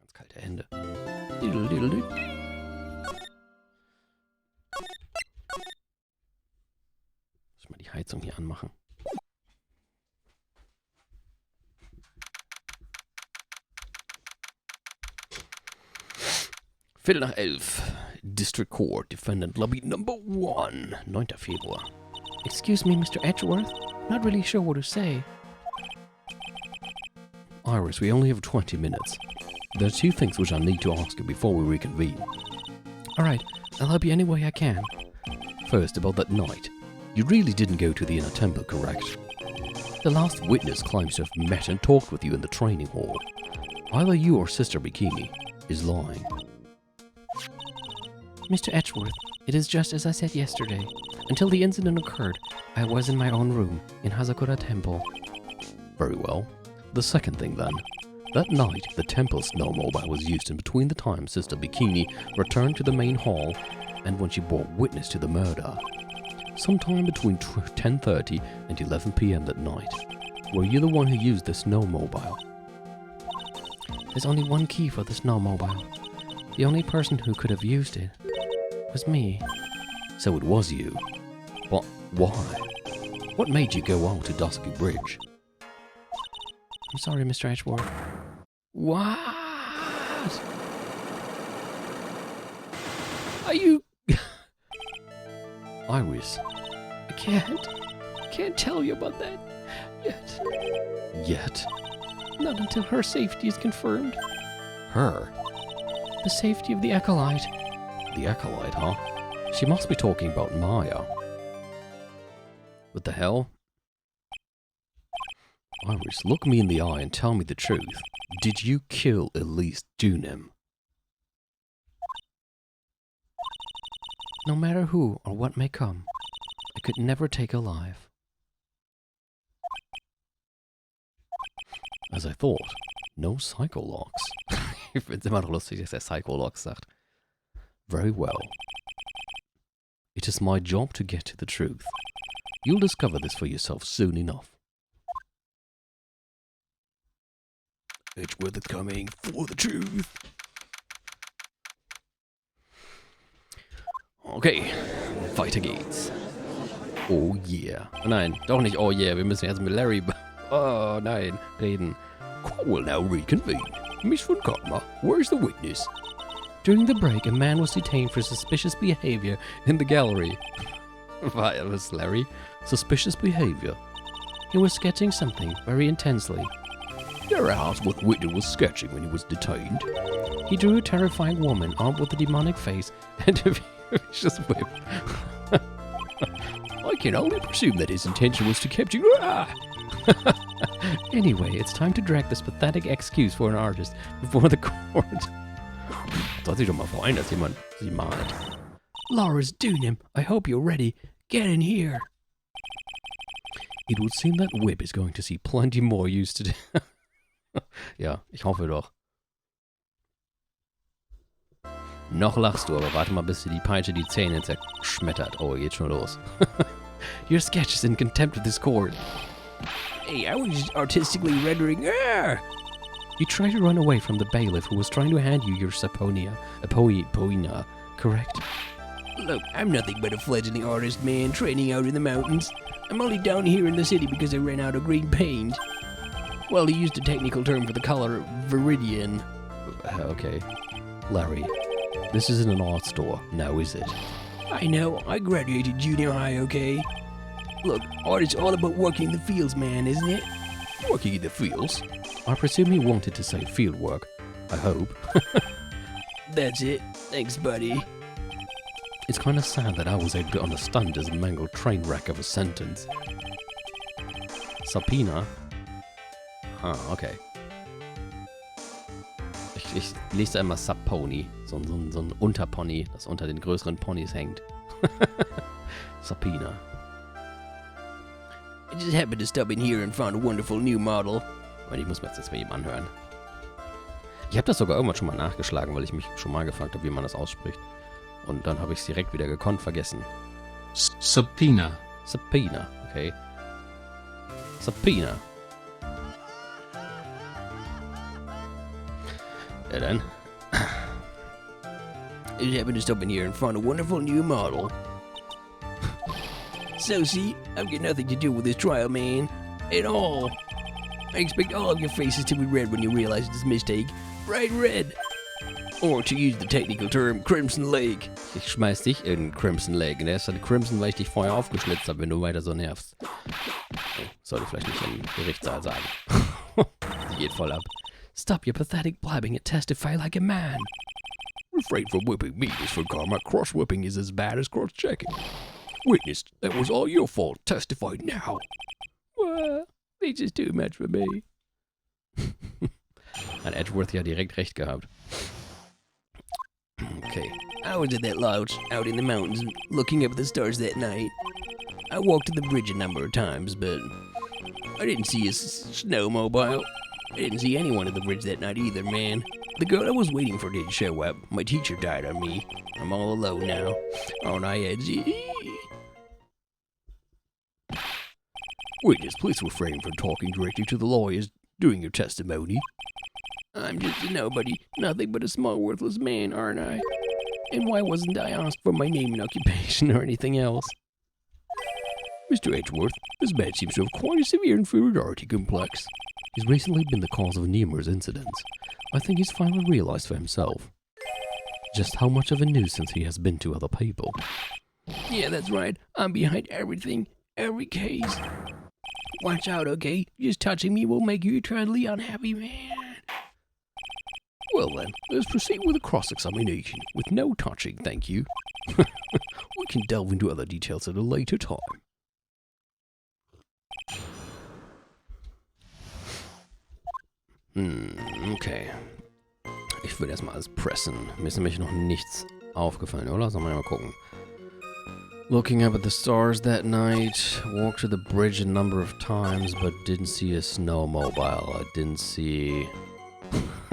Ganz kalte Hände. Diddle. Muss ich mal die Heizung hier anmachen. Viertel nach 11. District Court, Defendant Lobby Number 1. 9. Februar. Excuse me, Mr. Edgeworth. Not really sure what to say. Iris, we only have 20 minutes. There are two things which I need to ask you before we reconvene. Alright, I'll help you any way I can. First, about that night. You really didn't go to the inner temple, correct? The last witness claims to have met and talked with you in the training hall. Either you or Sister Bikini is lying. Mr. Edgeworth, it is just as I said yesterday. Until the incident occurred, I was in my own room in Hazakura Temple. Very well. The second thing then. That night, the temple snowmobile was used in between the times Sister Bikini returned to the main hall and when she bore witness to the murder. Sometime between 10:30 and 11 p.m. that night. Were you the one who used the snowmobile? There's only one key for the snowmobile. The only person who could have used it was me. So it was you. But why? What made you go out to Dusky Bridge? I'm sorry, Mr. Edgeworth. What? Are you... Iris. I can't tell you about that yet. Yet? Not until her safety is confirmed. Her? The safety of the Acolyte. The Acolyte, huh? She must be talking about Maya. What the hell? Iris, look me in the eye and tell me the truth. Did you kill Elise Dunim? No matter who or what may come, I could never take alive. As I thought, no psychologs. Ich find's immer noch lustig, dass er Psychologs sagt. Very well. It is my job to get to the truth. You'll discover this for yourself soon enough. Edgeworth is coming for the truth. Okay, weiter geht's. Oh yeah. Nein, doch nicht oh yeah. Wir müssen jetzt mit Larry... Oh nein, reden. Court will now reconvene. Miss von Karma, where's the witness? During the break, a man was detained for suspicious behavior in the gallery. Why, was Larry? Suspicious behavior? He was sketching something very intensely. Your house what witness was sketching when he was detained. He drew a terrifying woman armed with a demonic face and a vicious whip. I can only presume that his intention was to capture... Anyway, it's time to drag this pathetic excuse for an artist before the court. Soll sich doch mal freuen, dass jemand sie malt. Laura's Dunim, I hope you're ready. Get in here. It would seem that whip is going to see plenty more use today. Ja, ich hoffe doch. Noch lachst du, aber warte mal, bis dir die Peitsche die Zähne zerschmettert. Oh, geht schon los. Your sketch is in contempt of this court. Hey, I was just artistically rendering... You tried to run away from the bailiff who was trying to hand you your Saponia. Poina, correct? Look, I'm nothing but a fledgling artist, man, training out in the mountains. I'm only down here in the city because I ran out of green paint. Well, he used a technical term for the color viridian. Okay. Larry, this isn't an art store, now is it? I know, I graduated junior high, okay? Look, art is all about working the fields, man, isn't it? Working in the fields? I presume he wanted to say field work. I hope. That's it. Thanks, buddy. It's kind of sad that I was able to understand this mangled train wreck of a sentence. Sapina? Ah, okay. Ich lese da immer Sub-Pony. So ein Unterpony, das unter den größeren Ponys hängt. Sapina. I just happened to stop in here and found a wonderful new model. Ich muss mir jetzt mit ihm anhören. Ich habe das sogar irgendwann schon mal nachgeschlagen, weil ich mich schon mal gefragt habe, wie man das ausspricht. Und dann habe ich es direkt wieder gekonnt vergessen. Subpoena. Subpoena, okay. Subpoena. Ja dann. I just happened to stop in here and find a wonderful new model. So see, I've got nothing to do with this trial, man. At all. I expect all of your faces to be red when you realize it's a mistake. Bright red. Or to use the technical term, Crimson Lake. Ich schmeiß dich in Crimson Lake. Und er ist halt Crimson, weil ich dich vorher aufgeschlitzt habe, wenn du weiter so nervst. Oh, sollte vielleicht nicht im Gerichtssaal sagen. Die geht voll ab. Stop your pathetic blabbing and testify like a man. Refrain from whipping me, Miss Von Karma. Cross-whipping is as bad as cross-checking. Witness, that was all your fault. Testify now. Well, this is too much for me. Hat Edgeworth ja direkt recht gehabt. Okay. I was at that lodge out in the mountains looking up at the stars that night. I walked to the bridge a number of times, but I didn't see a snowmobile. I didn't see anyone at the bridge that night either, man. The girl I was waiting for didn't show up. My teacher died on me. I'm all alone now. Aren't I, Edgy? Witness, please refrain from talking directly to the lawyers during your testimony. I'm just a nobody, nothing but a small worthless man, aren't I? And why wasn't I asked for my name and occupation or anything else? Mr. Edgeworth, this man seems to have quite a severe inferiority complex. He's recently been the cause of numerous incidents. I think he's finally realized for himself just how much of a nuisance he has been to other people. Yeah, that's right. I'm behind everything, every case. Watch out, okay? Just touching me will make you eternally unhappy, man. Well then, let's proceed with a cross-examination. With no touching, thank you. We can delve into other details at a later time. Okay. Ich würde erstmal alles pressen. Mir ist nämlich noch nichts aufgefallen, oder? Sollen wir mal gucken. Looking up at the stars that night, walked to the bridge a number of times, but didn't see a snowmobile. I didn't see...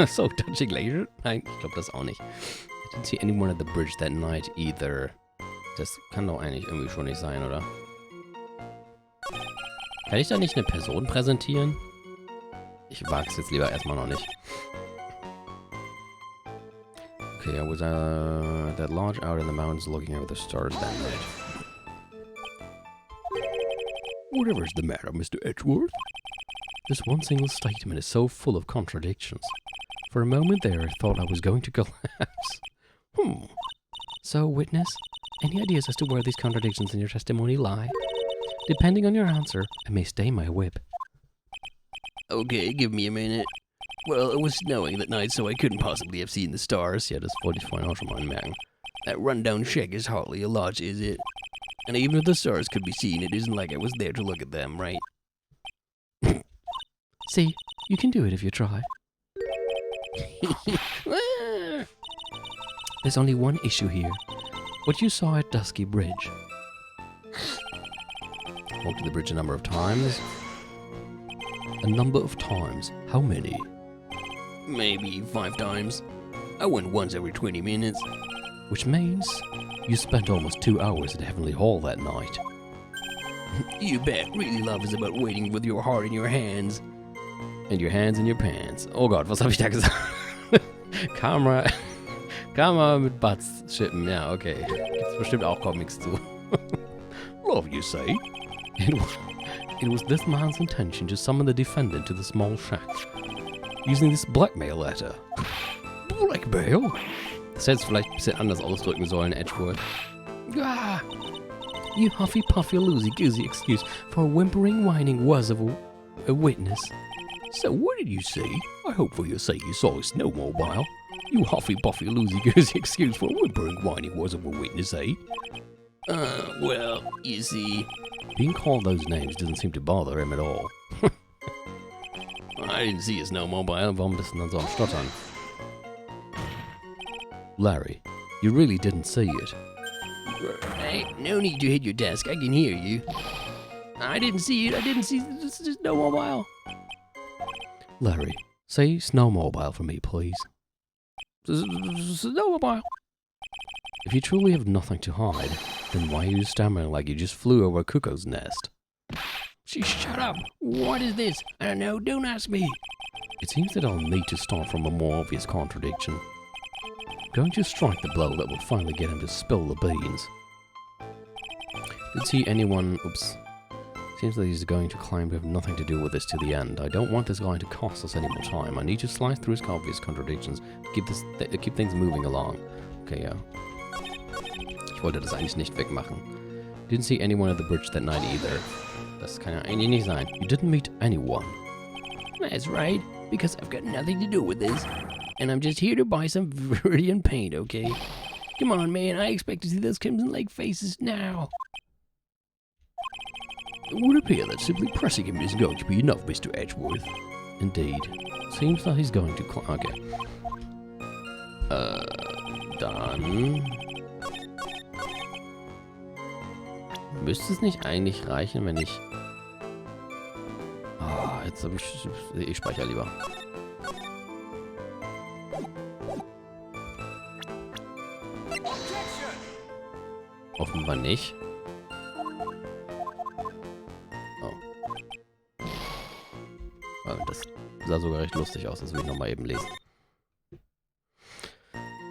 so touching later? Nein, ich glaube das auch nicht. I didn't see anyone at the bridge that night either. Das kann doch eigentlich irgendwie schon nicht sein, oder? Kann ich da nicht eine Person präsentieren? Ich wage es jetzt lieber erstmal noch nicht. Okay, I was at that lodge out in the mountains looking over the stars that night. Whatever's the matter, Mr. Edgeworth? This one single statement is so full of contradictions. For a moment there, I thought I was going to collapse. So, witness, any ideas as to where these contradictions in your testimony lie? Depending on your answer, I may stay my whip. Okay, give me a minute. Well, it was snowing that night, so I couldn't possibly have seen the stars. Ja, das wollte ich vorhin auch schon mal anmerken. That rundown shack is hardly a lodge, is it? And even if the stars could be seen, it isn't like I was there to look at them, right? See, you can do it if you try. There's only one issue here. What you saw at Dusky Bridge. Walked to the bridge a number of times. A number of times? How many? Maybe 5 times. I went once every 20 minutes. Which means you spent almost 2 hours at Heavenly Hall that night. You bet. Really love is about waiting with your heart in your hands. And your hands in your pants. Oh Gott, was habe ich da gesagt? Kamera mit Butts schippen. Ja, okay. Gibt's bestimmt auch Comics zu. Love, you say? It was this man's intention to summon the defendant to the small shack, using this blackmail letter. Blackmail? Das hätte es vielleicht ein bisschen anders ausdrücken sollen, Edgeworth. Ah, you huffy-puffy, loosey-goosey excuse for a whimpering, whining was of a witness. So what did you say? I hope for your sake you saw a snowmobile. You huffy-puffy, loosey-goosey excuse for a whimpering, whining was of a witness, eh? Well, you see... Being called those names doesn't seem to bother him at all. I didn't see a snowmobile. Warum bist du dann so am Stottern? Larry, you really didn't see it. Hey, no need to hit your desk. I can hear you. I didn't see it. I didn't see the snowmobile. Larry, say snowmobile for me, please. Snowmobile. If you truly have nothing to hide, then why are you stammering like you just flew over a cuckoo's nest? Shut up. What is this? I don't know. Don't ask me. It seems that I'll need to start from a more obvious contradiction. Going to strike the blow that will finally get him to spill the beans. Did see anyone... Oops. Seems that he's going to claim to have nothing to do with this to the end. I don't want this guy to cost us any more time. I need to slice through his obvious contradictions. Keep things moving along. Okay, ja. Ich wollte das eigentlich nicht wegmachen. Didn't see anyone at the bridge that night either. Das kann ja eigentlich nicht sein. You didn't meet anyone. That's right, because I've got nothing to do with this. And I'm just here to buy some Viridian paint, okay? Come on, man, I expect to see those Crimson Lake faces now. It would appear that simply pressing him isn't going to be enough, Mr. Edgeworth. Indeed. Seems that he's going to... Okay. Dann... Müsste es nicht eigentlich reichen, wenn ich... Ah, jetzt habe ich... Ich speichere lieber. Offenbar nicht. Das sah sogar recht lustig aus, das will ich nochmal eben lesen.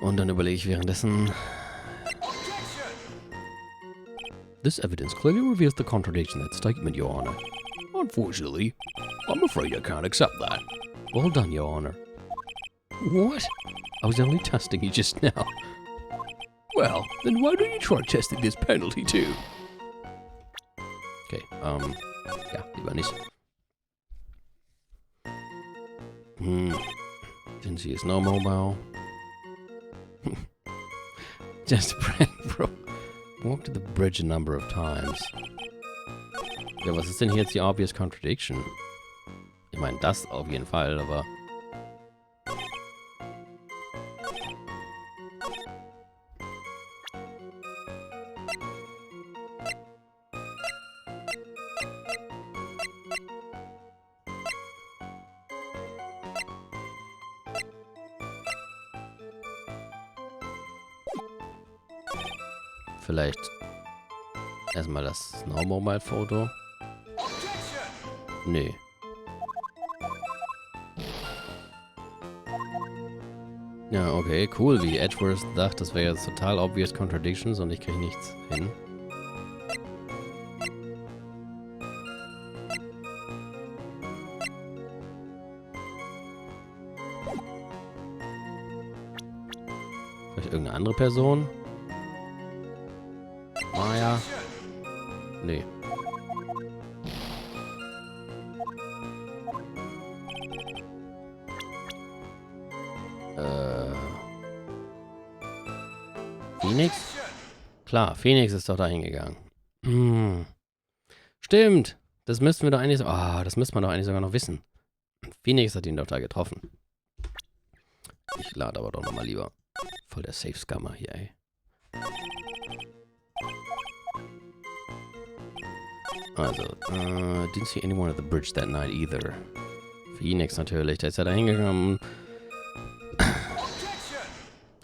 Und dann überlege ich währenddessen... This evidence clearly reveals the contradiction in that statement, Your Honor. Unfortunately, I'm afraid I can't accept that. Well done, Your Honor. What? I was only testing you just now. Well, then why don't you try testing this penalty too? Okay, ja, lieber nicht. Didn't see his no mobile. Just prank, bro. Walked to the bridge a number of times. Ja, was ist denn hier jetzt die obvious contradiction? Ich meine, das auf jeden Fall, aber... Vielleicht erstmal das Snowmobile-Foto. Nee. Ja, okay, cool, wie Edgeworth dachte, das wäre jetzt total obvious contradictions und ich kriege nichts hin. Vielleicht irgendeine andere Person? Maya? Nee. Phoenix? Klar, Phoenix ist doch da hingegangen. Stimmt. Das müssten wir doch eigentlich... das müsste man doch eigentlich sogar noch wissen. Phoenix hat ihn doch da getroffen. Ich lade aber doch nochmal lieber. Voll der Safe-Scammer hier, ey. Also, didn't see anyone at the bridge that night either. Phoenix natürlich, der ist ja da hingegangen.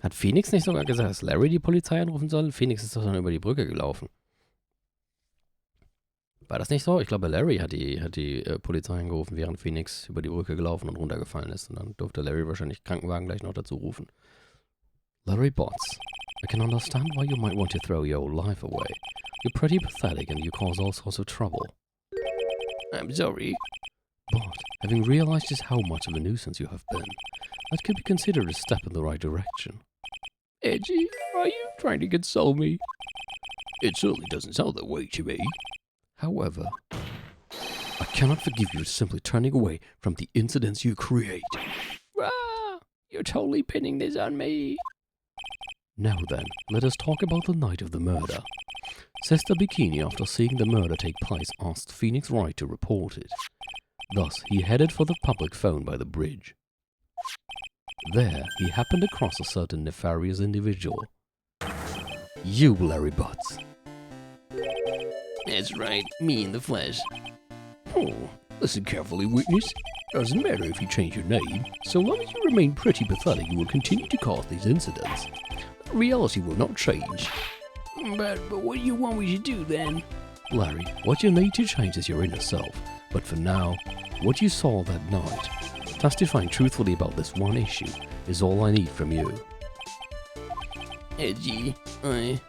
Hat Phoenix nicht sogar gesagt, dass Larry die Polizei anrufen soll? Phoenix ist doch dann über die Brücke gelaufen. War das nicht so? Ich glaube, Larry hat die Polizei angerufen, während Phoenix über die Brücke gelaufen und runtergefallen ist. Und dann durfte Larry wahrscheinlich Krankenwagen gleich noch dazu rufen. Larry Botts, I can understand why you might want to throw your life away. You're pretty pathetic and you cause all sorts of trouble. I'm sorry. But, having realized just how much of a nuisance you have been, that could be considered a step in the right direction. Edgy, are you trying to console me? It certainly doesn't sound that way to me. However, I cannot forgive you for simply turning away from the incidents you create. Ah, you're totally pinning this on me. Now then, let us talk about the night of the murder. Sister Bikini, after seeing the murder take place, asked Phoenix Wright to report it. Thus, he headed for the public phone by the bridge. There, he happened across a certain nefarious individual. You, Larry Butts. That's right, me in the flesh. Oh, listen carefully, witness. Doesn't matter if you change your name. So long as you remain pretty pathetic, you will continue to cause these incidents. The reality will not change. But what do you want we should do then? Larry, what you need to change is your inner self. But for now, what you saw that night, Testifying truthfully about this one issue is all I need from you. Edgy, I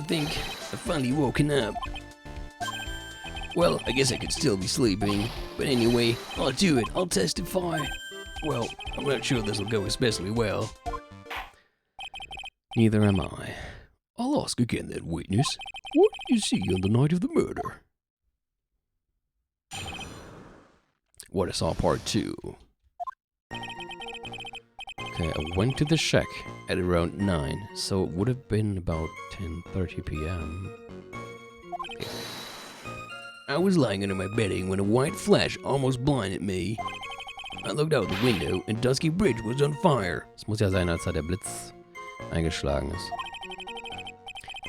think I've finally woken up. Well, I guess I could still be sleeping, but anyway, I'll do it. I'll testify. Well, I'm not sure this will go especially well. Neither am I. I'll ask again then, witness. What did you see on the night of the murder? What I saw part 2. Okay, I went to the shack at around 9, so it would have been about 10:30 p.m. I was lying under my bedding when a white flash almost blinded me. I looked out the window and Dusky Bridge was on fire. Es muss ja sein, als da der Blitz eingeschlagen ist.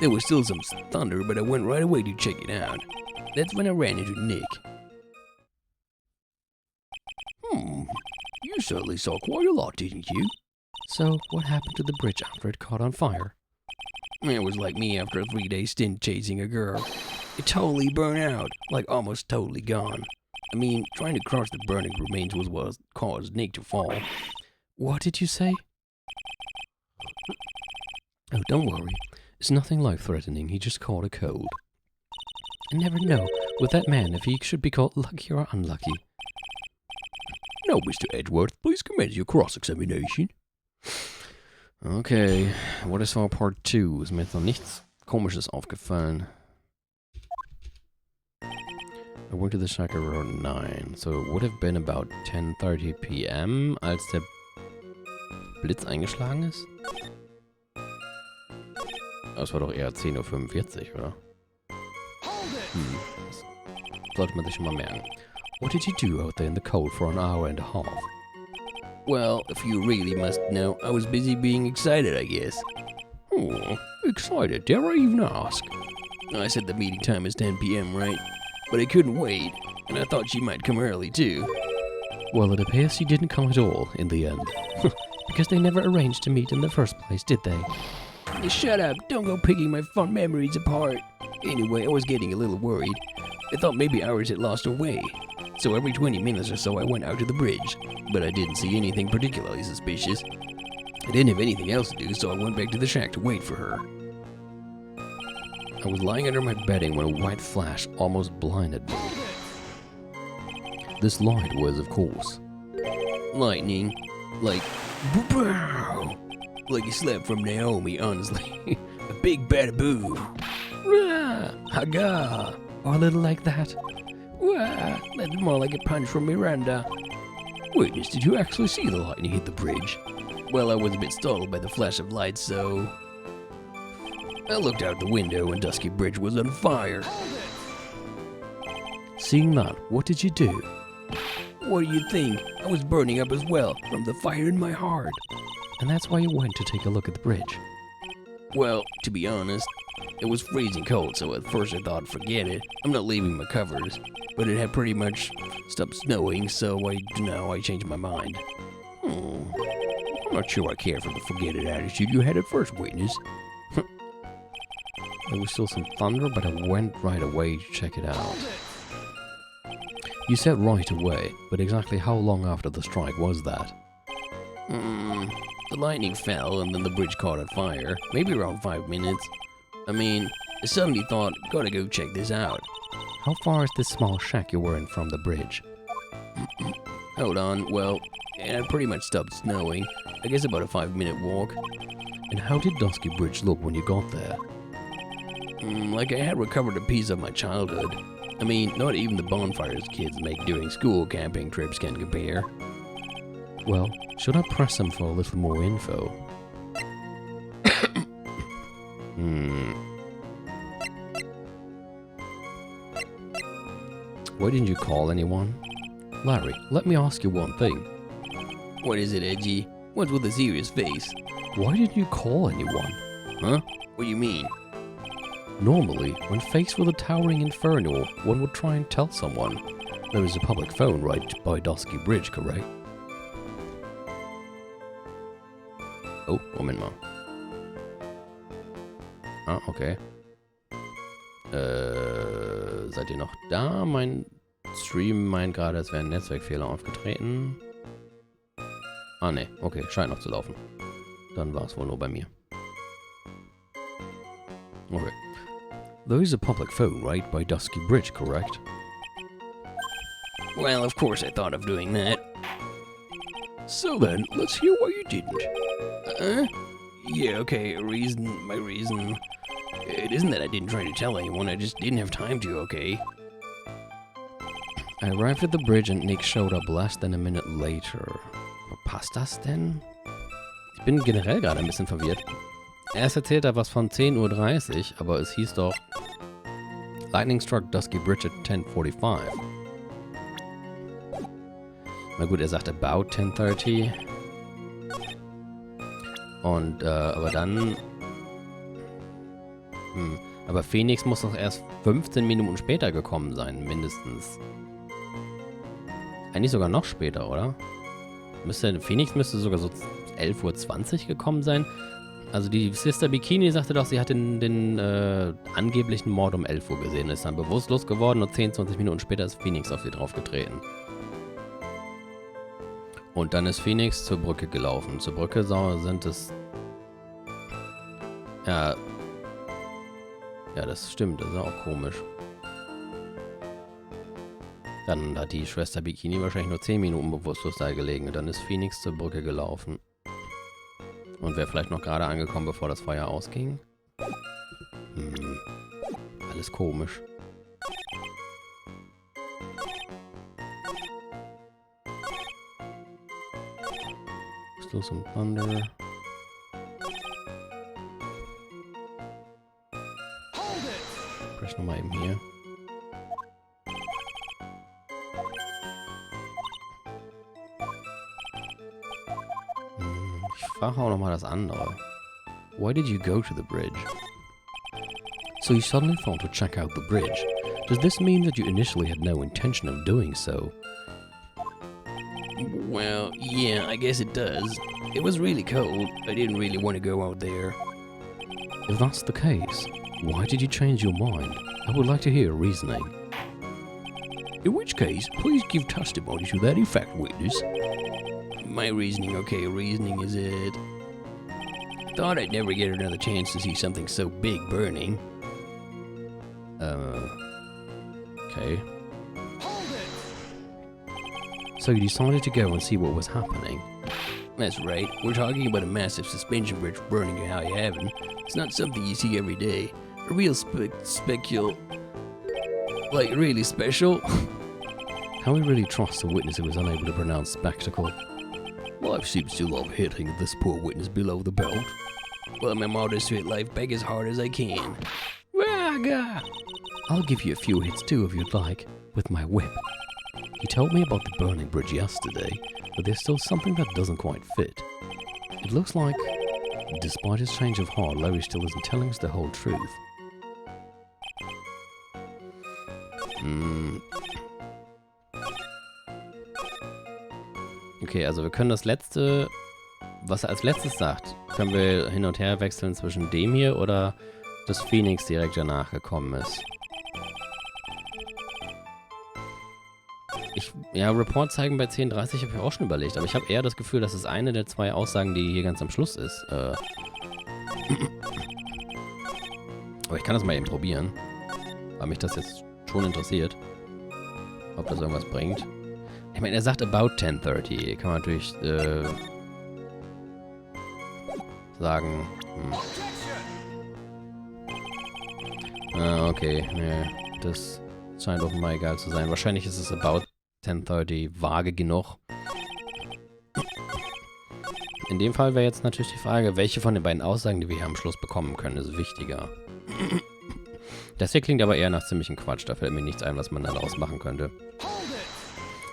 There was still some thunder, but I went right away to check it out. That's when I ran into Nick. You certainly saw quite a lot, didn't you? So, what happened to the bridge after it caught on fire? It was like me after a 3-day stint chasing a girl. It totally burned out, like almost totally gone. I mean, trying to cross the burning remains was what caused Nick to fall. What did you say? Oh, don't worry. It's nothing life-threatening. He just caught a cold. I never know with that man if he should be called lucky or unlucky. Now, Mr. Edgeworth, please commence your cross-examination. Okay, what I saw part 2 ist mir jetzt noch nichts Komisches aufgefallen. I went to the shack around 9, so it would have been about 10:30 p.m., als der Blitz eingeschlagen ist. Das war doch eher 10:45 Uhr, oder? Das sollte man sich schon mal merken. What did you do out there in the cold for an hour and a half? Well, if you really must know, I was busy being excited, I guess. Oh, excited, dare I even ask? I said the meeting time is 10 p.m., right? But I couldn't wait, and I thought she might come early, too. Well, it appears she didn't come at all, in the end. Because they never arranged to meet in the first place, did they? Shut up, don't go picking my fun memories apart. Anyway, I was getting a little worried. I thought maybe ours had lost her way. So every 20 minutes or so I went out to the bridge, but I didn't see anything particularly suspicious. I didn't have anything else to do, so I went back to the shack to wait for her. I was lying under my bedding when a white flash almost blinded me. This light was, of course, lightning. Like, bow! Like you slept from Naomi, honestly. A big bada boo. Rah! Haga! or a little like that. Wah! That's more like a punch from Miranda. Witness, did you actually see the lightning hit the bridge? Well, I was a bit startled by the flash of light, so I looked out the window and Dusky Bridge was on fire. Seeing that, what did you do? What do you think? I was burning up as well, from the fire in my heart. And that's why you went to take a look at the bridge. Well, to be honest, it was freezing cold, so at first I thought, forget it. I'm not leaving my covers. But it had pretty much stopped snowing, so I changed my mind. I'm not sure I care for the forget it attitude you had at first, witness. There was still some thunder, but I went right away to check it out. You said right away, but exactly how long after the strike was that? The lightning fell and then the bridge caught on fire. Maybe around 5 minutes. I mean, I suddenly thought, gotta go check this out. How far is this small shack you were in from the bridge? Hold on, well, it had pretty much stopped snowing. I guess about a 5-minute walk. And how did Dusky Bridge look when you got there? Like I had recovered a piece of my childhood. I mean, not even the bonfires kids make during school camping trips can compare. Well, should I press them for a little more info? Why didn't you call anyone? Larry, let me ask you one thing. What is it, Edgy? What's with a serious face? Why didn't you call anyone? Huh? What do you mean? Normally, when faced with a towering inferno, one would try and tell someone. There is a public phone right by Dusky Bridge, correct? Oh, Moment mal. Ah, okay. Seid ihr noch da? Mein Stream meint gerade, es wäre ein Netzwerkfehler aufgetreten. Ah, ne. Okay, scheint noch zu laufen. Dann war es wohl nur bei mir. Okay. There is a public phone right by Dusky Bridge, correct? Well, of course I thought of doing that. So then, let's hear why you didn't. Yeah, okay, my reason. It isn't that I didn't try to tell anyone, I just didn't have time to, okay? I arrived at the bridge and Nick showed up less than a minute later. Passt das denn? Ich bin generell gerade ein bisschen verwirrt. Erst erzählt er was von 10:30 Uhr, aber es hieß doch Lightning struck Dusky Bridge at 10:45. Na gut, er sagt about 10:30. Und, aber dann... aber Phoenix muss doch erst 15 Minuten später gekommen sein, mindestens. Eigentlich sogar noch später, oder? Phoenix müsste sogar so 11:20 Uhr gekommen sein. Also die Sister Bikini sagte doch, sie hat den angeblichen Mord um 11 Uhr gesehen, ist dann bewusstlos geworden und 10, 20 Minuten später ist Phoenix auf sie draufgetreten. Und dann ist Phoenix zur Brücke gelaufen. Zur Brücke sind es... Ja, das stimmt, das ist auch komisch. Dann hat die Schwester Bikini wahrscheinlich nur 10 Minuten bewusstlos da gelegen und dann ist Phoenix zur Brücke gelaufen. Und wäre vielleicht noch gerade angekommen, bevor das Feuer ausging. Alles komisch. Still some thunder. Press nochmal eben hier. Ich frage auch nochmal das andere. Why did you go to the bridge? So you suddenly thought to check out the bridge. Does this mean that you initially had no intention of doing so? Well, yeah, I guess it does. It was really cold. I didn't really want to go out there. If that's the case, why did you change your mind? I would like to hear reasoning. In which case, please give testimony to that effect, witness. My reasoning is it. Thought I'd never get another chance to see something so big burning. Okay. So you decided to go and see what was happening? That's right. We're talking about a massive suspension bridge burning in high heaven. It's not something you see every day. A real like, really special. Can we really trust a witness who is unable to pronounce spectacle? Life seems to love hitting this poor witness below the belt. Well, my motto is to hit life back as hard as I can. Raga! I'll give you a few hits too if you'd like, with my whip. He told me about the burning bridge yesterday, but there's still something that doesn't quite fit. It looks like, despite his change of heart, Larry still isn't telling us the whole truth. Okay, also wir können das letzte, was er als letztes sagt, können wir hin und her wechseln zwischen dem hier oder dass Phoenix direkt danach gekommen ist. Ja, Report zeigen bei 10:30 habe ich auch schon überlegt, aber ich habe eher das Gefühl, dass es eine der zwei Aussagen, die hier ganz am Schluss ist. Aber ich kann das mal eben probieren, weil mich das jetzt schon interessiert, ob das irgendwas bringt. Ich meine, er sagt about 10:30, kann man natürlich sagen. Okay, ne, das scheint offenbar egal zu sein. Wahrscheinlich ist es about 10:30 vage genug. In dem Fall wäre jetzt natürlich die Frage, welche von den beiden Aussagen, die wir hier am Schluss bekommen können, ist wichtiger. Das hier klingt aber eher nach ziemlichem Quatsch. Da fällt mir nichts ein, was man daraus machen könnte.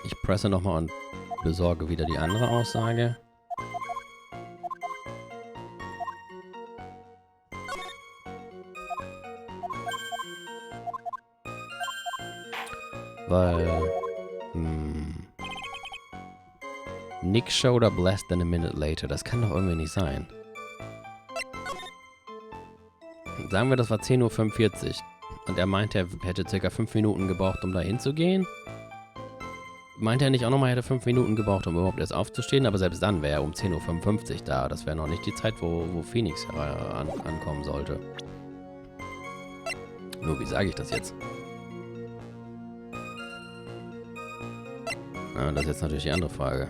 Ich presse nochmal und besorge wieder die andere Aussage. Weil... Nick showed up less than a minute later. Das kann doch irgendwie nicht sein. Sagen wir, das war 10:45 Uhr. Und er meinte, er hätte ca. 5 Minuten gebraucht, um da hinzugehen. meinte er nicht auch nochmal, er hätte 5 Minuten gebraucht, um überhaupt erst aufzustehen, aber selbst dann wäre er um 10:55 Uhr da. Das wäre noch nicht die Zeit, wo Phoenix ankommen sollte. Nur, wie sage ich das jetzt? Ah, das ist jetzt natürlich die andere Frage.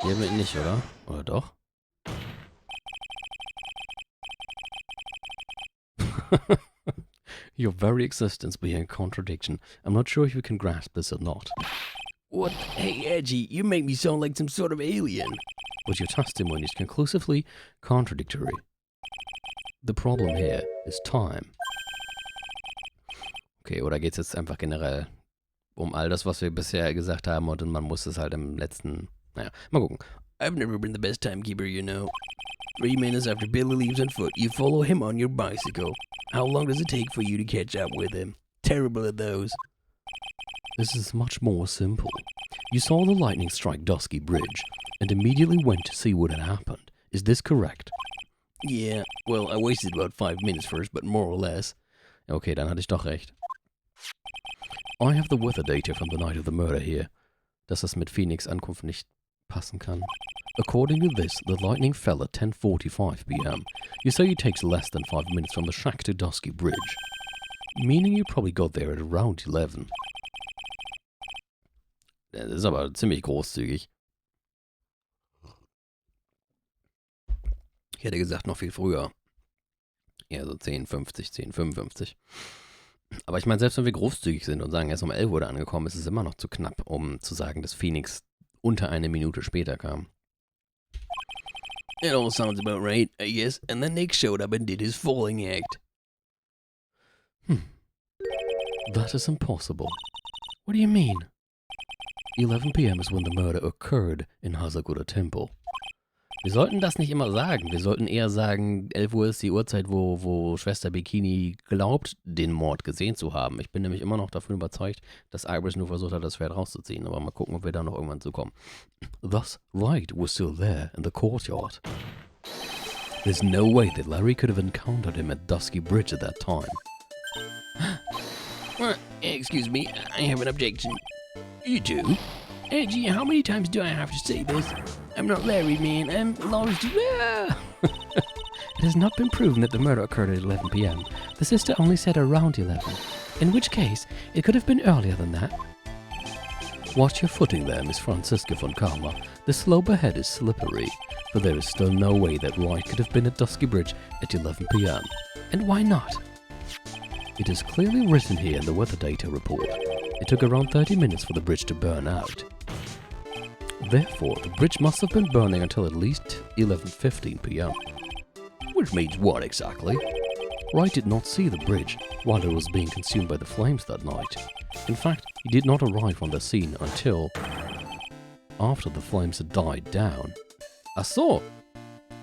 Hiermit nicht, oder? Oder doch? Your very existence being a contradiction. I'm not sure if you can grasp this or not. What? Hey, Edgy, you make me sound like some sort of alien. But your testimony is conclusively contradictory. The problem here is time. Okay, oder geht's jetzt einfach generell um all das, was wir bisher gesagt haben und man muss es halt im letzten... Naja, mal gucken. I've never been the best timekeeper, you know. 3 minutes after Billy leaves on foot, you follow him on your bicycle. How long does it take for you to catch up with him? Terrible at those. This is much more simple. You saw the lightning strike Dusky Bridge and immediately went to see what had happened. Is this correct? Yeah, well, I wasted about 5 minutes first, but more or less. Okay, dann hatte ich doch recht. I have the weather data from the night of the murder here. Dass das mit Phoenix Ankunft nicht passen kann. According to this, the lightning fell at 10:45 p.m. You say it takes less than 5 minutes from the shack to Dusky Bridge. Meaning you probably got there at around 11. Das ist aber ziemlich großzügig. Ich hätte gesagt, noch viel früher. Eher so 10:50, 10:55. Aber ich meine, selbst wenn wir großzügig sind und sagen, erst um 11 Uhr angekommen, ist es immer noch zu knapp, um zu sagen, dass Phoenix unter eine Minute später kam. It all sounds about right, I guess, and then Nick showed up and did his falling act. That is impossible. What do you mean? 11 p.m. is when the murder occurred in Hasagura Temple. Wir sollten das nicht immer sagen. Wir sollten eher sagen, 11 Uhr ist die Uhrzeit, wo Schwester Bikini glaubt, den Mord gesehen zu haben. Ich bin nämlich immer noch davon überzeugt, dass Iris nur versucht hat, das Schwert rauszuziehen. Aber mal gucken, ob wir da noch irgendwann zukommen. Thus, Wright was still there in the courtyard. There's no way that Larry could have encountered him at Dusky Bridge at that time. Excuse me, I have an objection. You do? Edgy, how many times do I have to say this? I'm not Larry, man. I'm Lawrence. It has not been proven that the murder occurred at 11 p.m. The sister only said around 11, in which case it could have been earlier than that. Watch your footing there, Miss Francisca von Karma. The slope ahead is slippery, but there is still no way that Wright could have been at Dusky Bridge at 11 p.m. And why not? It is clearly written here in the weather data report. It took around 30 minutes for the bridge to burn out. Therefore, the bridge must have been burning until at least 11:15 p.m. Which means what exactly? Wright did not see the bridge while it was being consumed by the flames that night. In fact, he did not arrive on the scene until after the flames had died down. Ach so.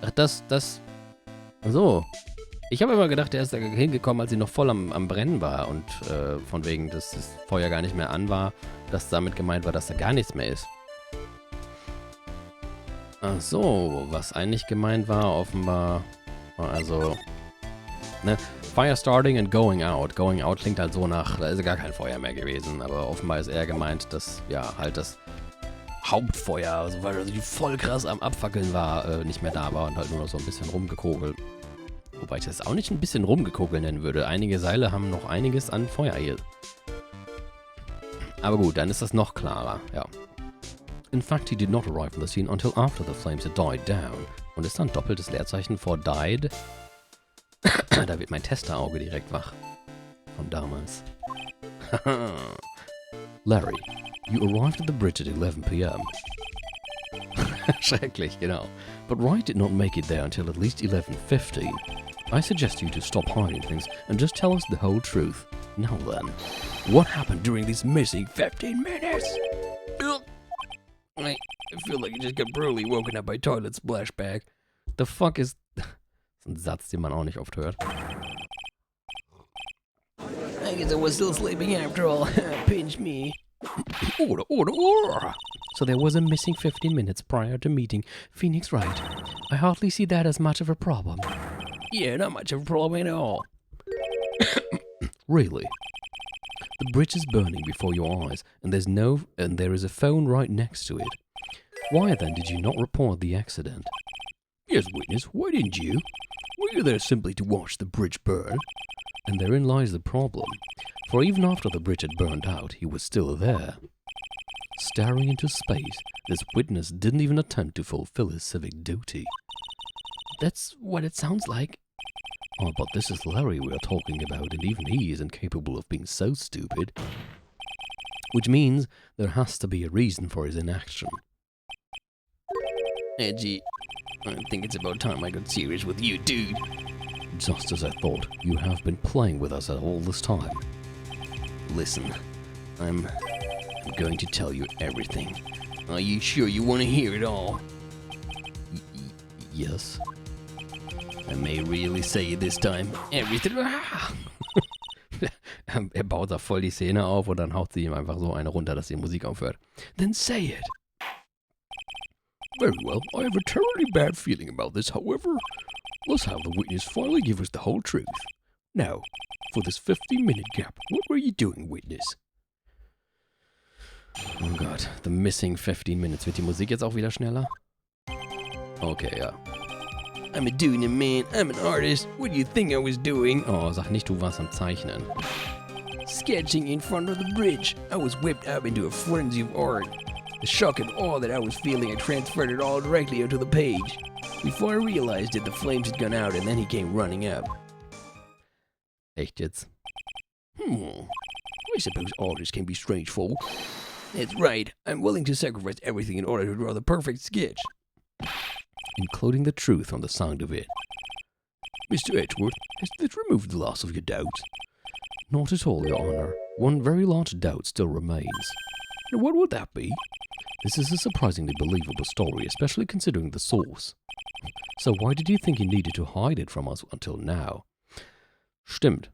Ach, Ach so. Ich habe immer gedacht, er ist da hingekommen, als sie noch voll am Brennen war und von wegen, dass das Feuer gar nicht mehr an war, dass damit gemeint war, dass da gar nichts mehr ist. Ach so, was eigentlich gemeint war, offenbar, war also, ne, Fire starting and going out. Going out klingt halt so nach, da ist gar kein Feuer mehr gewesen, aber offenbar ist eher gemeint, dass, ja, halt das Hauptfeuer, also weil die voll krass am Abfackeln war, nicht mehr da war und halt nur noch so ein bisschen rumgekogelt. Wobei ich das auch nicht ein bisschen rumgekogelt nennen würde. Einige Seile haben noch einiges an Feuer hier. Aber gut, dann ist das noch klarer, ja. In fact, he did not arrive on the scene until after the flames had died down. Und ist dann doppeltes Leerzeichen vor died? Da wird mein Testerauge direkt wach. Von damals. Larry, you arrived at the bridge at 11 p.m. Schrecklich, genau. But Wright did not make it there until at least 11:15. I suggest you to stop hiding things and just tell us the whole truth. Now then, what happened during these missing 15 minutes? I feel like I just got brutally woken up by toilet splashback. The fuck is... Das ist ein Satz, den man auch nicht oft hört. I guess I was still sleeping after all. Pinch me. Order, order, order! So there was a missing 15 minutes prior to meeting Phoenix Wright. I hardly see that as much of a problem. Yeah, not much of a problem at all. Really? The bridge is burning before your eyes, and there is a phone right next to it. Why then did you not report the accident? Yes, witness, why didn't you? Were you there simply to watch the bridge burn? And therein lies the problem, for even after the bridge had burned out, he was still there. Staring into space, this witness didn't even attempt to fulfill his civic duty. That's what it sounds like. Oh, but this is Larry we are talking about, and even he is incapable of being so stupid. Which means there has to be a reason for his inaction. Edgy, I think it's about time I got serious with you, dude. Just as I thought, you have been playing with us all this time. Listen, I'm going to tell you everything. Are you sure you want to hear it all? Yes. I may really say it this time. Everything. Baut da voll die Szene auf und dann haut sie ihm einfach so eine runter, dass die Musik aufhört. Then say it. Very well, I have a terribly bad feeling about this, however. Let's have the witness finally give us the whole truth. Now, for this 15-minute gap, what were you doing, witness? Oh Gott, the missing 15 minutes. Wird die Musik jetzt auch wieder schneller? Okay, ja. I'm a doing it, man. I'm an artist. What do you think I was doing? Oh, sag nicht, du warst am Zeichnen. Sketching in front of the bridge. I was whipped up into a frenzy of art. The shock and awe that I was feeling, I transferred it all directly onto the page. Before I realized it, the flames had gone out and then he came running up. Echt jetzt? I suppose artists can be strange folk. That's right. I'm willing to sacrifice everything in order to draw the perfect sketch. Including the truth on the sound of it. Mr. Edgeworth, has this removed the last of your doubts? Not at all, Your Honor. One very large doubt still remains. And what would that be? This is a surprisingly believable story, especially considering the source. So why did you think you needed to hide it from us until now? Stimmt.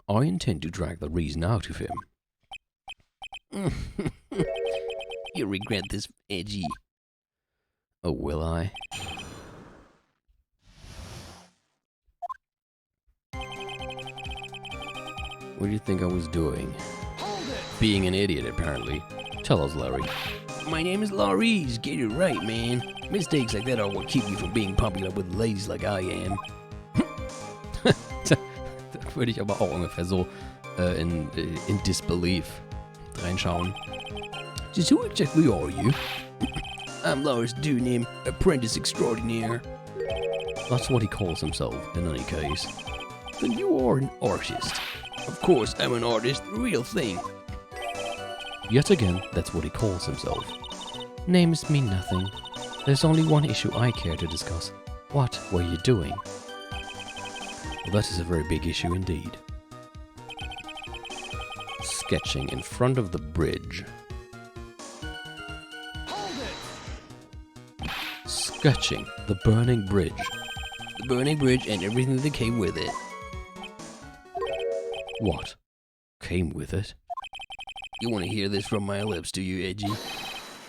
I intend to drag the reason out of him. You'll regret this, Edgy. Oh, will I? What do you think I was doing? Being an idiot, apparently. Tell us, Larry. My name is Laurice. Get it right, man. Mistakes like that are what keep you from being popular with ladies like I am. Da würde ich aber auch ungefähr so in Disbelief reinschauen. Just who exactly are you? I'm Laurice Doonim, apprentice extraordinaire. That's what he calls himself, in any case. Then you are an artist. Of course, I'm an artist, the real thing. Yet again, that's what he calls himself. Names mean nothing. There's only one issue I care to discuss. What were you doing? Well, that is a very big issue indeed. Sketching in front of the bridge. Sketching the burning bridge. The burning bridge and everything that came with it. What? Came with it? You want to hear this from my lips, do you, Edgy?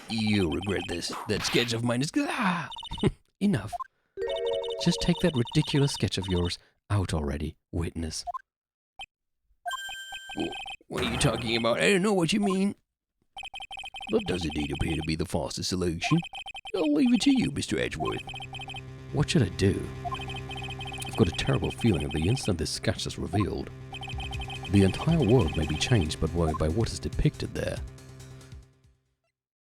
You'll regret this. That sketch of mine is... Enough. Just take that ridiculous sketch of yours out already, witness. What are you talking about? I don't know what you mean. That does indeed appear to be the fastest solution. I'll leave it to you, Mr. Edgeworth. What should I do? I've got a terrible feeling of the instant this sketch is revealed. The entire world may be changed by what is depicted there.